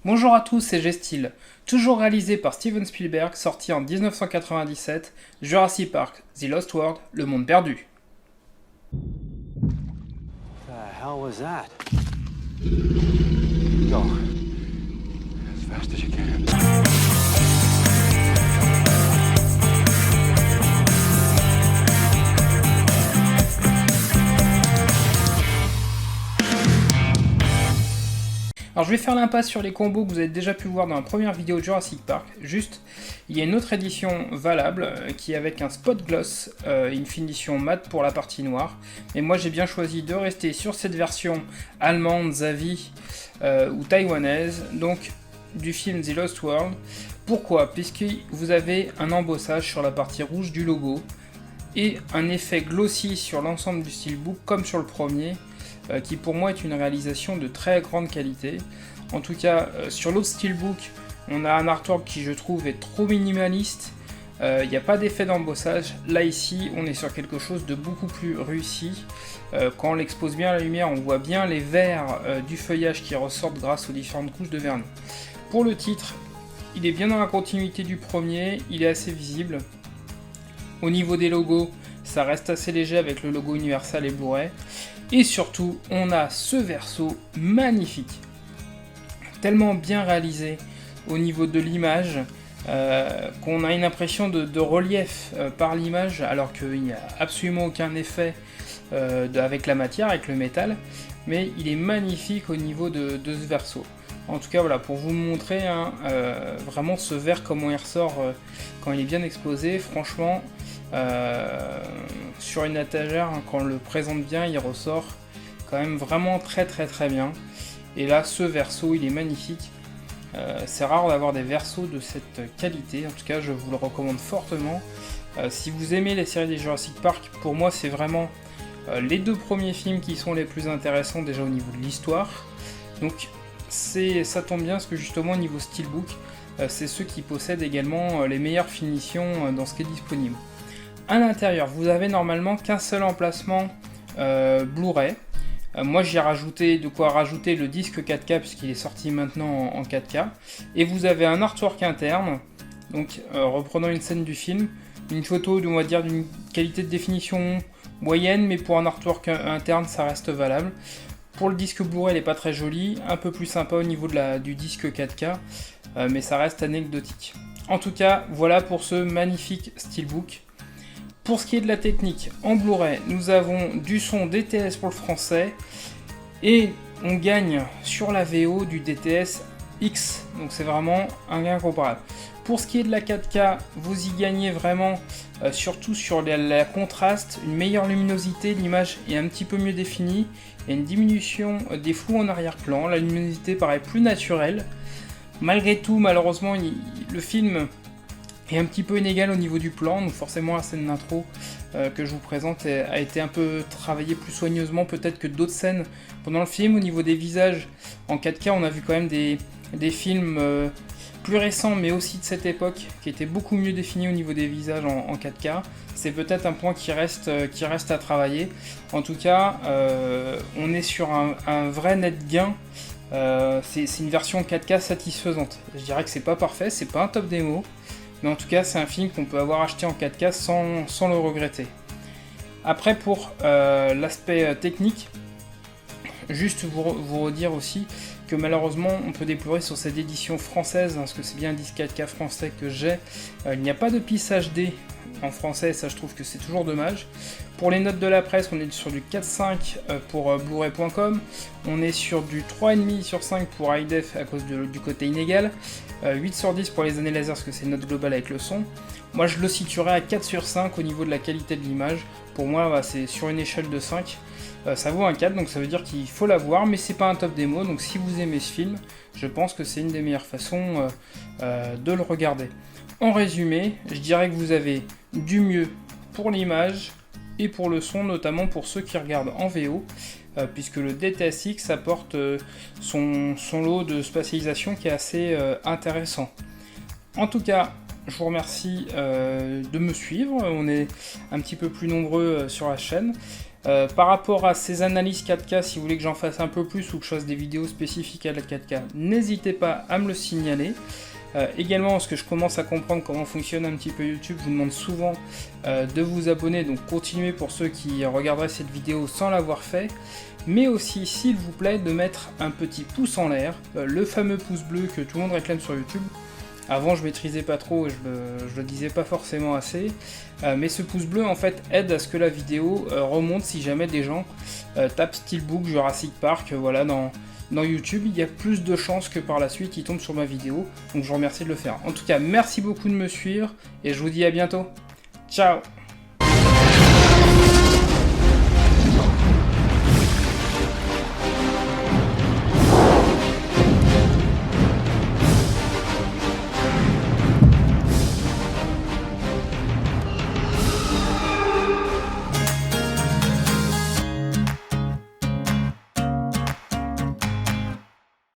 Bonjour à tous, c'est Gestil. Toujours réalisé par Steven Spielberg, sorti en 1997, Jurassic Park, The Lost World, Le Monde Perdu. The hell was that? Go. As fast as you can. Alors je vais faire l'impasse sur les combos que vous avez déjà pu voir dans la première vidéo de Jurassic Park. Juste, il y a une autre édition valable qui est avec un spot gloss, une finition mat pour la partie noire. Mais moi j'ai bien choisi de rester sur cette version allemande, Zavi ou taïwanaise, donc du film The Lost World. Pourquoi? Puisque vous avez un embossage sur la partie rouge du logo et un effet glossy sur l'ensemble du steelbook comme sur le premier. Qui pour moi est une réalisation de très grande qualité. En tout cas, sur l'autre steelbook, on a un artwork qui je trouve est trop minimaliste. Il n'y a pas d'effet d'embossage. Là ici, on est sur quelque chose de beaucoup plus réussi. Quand on l'expose bien à la lumière, on voit bien les verres du feuillage qui ressortent grâce aux différentes couches de vernis. Pour le titre, il est bien dans la continuité du premier, il est assez visible. Au niveau des logos, ça reste assez léger avec le logo Universal et Blu-ray. Et surtout, on a ce verso magnifique, tellement bien réalisé au niveau de l'image, qu'on a une impression de relief par l'image, alors qu'il n'y a absolument aucun effet avec la matière, avec le métal, mais il est magnifique au niveau de ce verso. En tout cas, voilà, pour vous montrer vraiment ce verre, comment il ressort quand il est bien exposé, franchement, sur une étagère, quand on le présente bien, il ressort quand même vraiment très bien. Et là, ce verso, il est magnifique. C'est rare d'avoir des versos de cette qualité, en tout cas, je vous le recommande fortement. Si vous aimez les séries des Jurassic Park, pour moi, c'est vraiment les deux premiers films qui sont les plus intéressants déjà au niveau de l'histoire. Donc, ça tombe bien parce que justement au niveau steelbook, c'est ceux qui possèdent également les meilleures finitions dans ce qui est disponible. À l'intérieur, vous avez normalement qu'un seul emplacement Blu-ray. Moi j'ai rajouté de quoi rajouter le disque 4K puisqu'il est sorti maintenant en 4K. Et vous avez un artwork interne, donc reprenant une scène du film, une photo on va dire d'une qualité de définition moyenne, mais pour un artwork interne ça reste valable. Pour le disque Blu-ray, il n'est pas très joli, un peu plus sympa au niveau du disque 4K, mais ça reste anecdotique. En tout cas, voilà pour ce magnifique steelbook. Pour ce qui est de la technique, en Blu-ray, nous avons du son DTS pour le français, et on gagne sur la VO du DTS X, donc c'est vraiment un gain comparable. Pour ce qui est de la 4K, vous y gagnez vraiment, surtout sur la contraste, une meilleure luminosité, l'image est un petit peu mieux définie, il y a une diminution des flous en arrière-plan, la luminosité paraît plus naturelle. Malgré tout, malheureusement, le film est un petit peu inégal au niveau du plan, donc forcément la scène d'intro que je vous présente a été un peu travaillée plus soigneusement peut-être que d'autres scènes pendant le film. Au niveau des visages, en 4K, on a vu quand même des films plus récents, mais aussi de cette époque, qui étaient beaucoup mieux définis au niveau des visages en 4K. C'est peut-être un point qui reste à travailler. En tout cas, on est sur un vrai net gain. C'est une version 4K satisfaisante. Je dirais que c'est pas parfait, c'est pas un top démo, mais en tout cas, c'est un film qu'on peut avoir acheté en 4K sans le regretter. Après, pour l'aspect technique, juste vous redire aussi que malheureusement on peut déplorer sur cette édition française, parce que c'est bien un disque 4K français que j'ai, il n'y a pas de piste HD en français, ça je trouve que c'est toujours dommage. Pour les notes de la presse, on est sur du 4.5 pour blu-ray.com, on est sur du 3,5 sur 5 pour iDef à cause du côté inégal, 8 sur 10 pour les années laser parce que c'est une note globale avec le son. Moi je le situerais à 4 sur 5 au niveau de la qualité de l'image. Pour moi c'est sur une échelle de 5. Ça vaut un 4, donc ça veut dire qu'il faut l'avoir, mais c'est pas un top démo, donc si vous aimez ce film, je pense que c'est une des meilleures façons de le regarder. En résumé, je dirais que vous avez du mieux pour l'image et pour le son, notamment pour ceux qui regardent en VO, puisque le DTSX apporte son lot de spatialisation qui est assez intéressant. En tout cas, je vous remercie de me suivre, on est un petit peu plus nombreux sur la chaîne. Par rapport à ces analyses 4K, si vous voulez que j'en fasse un peu plus ou que je fasse des vidéos spécifiques à la 4K, n'hésitez pas à me le signaler. Également, parce que je commence à comprendre comment fonctionne un petit peu YouTube, je vous demande souvent de vous abonner, donc continuez pour ceux qui regarderaient cette vidéo sans l'avoir fait. Mais aussi, s'il vous plaît, de mettre un petit pouce en l'air, le fameux pouce bleu que tout le monde réclame sur YouTube. Avant, je maîtrisais pas trop et je le disais pas forcément assez. Mais ce pouce bleu, en fait, aide à ce que la vidéo remonte si jamais des gens tapent Steelbook, Jurassic Park, voilà, dans YouTube. Il y a plus de chances que par la suite, ils tombent sur ma vidéo. Donc, je vous remercie de le faire. En tout cas, merci beaucoup de me suivre et je vous dis à bientôt. Ciao!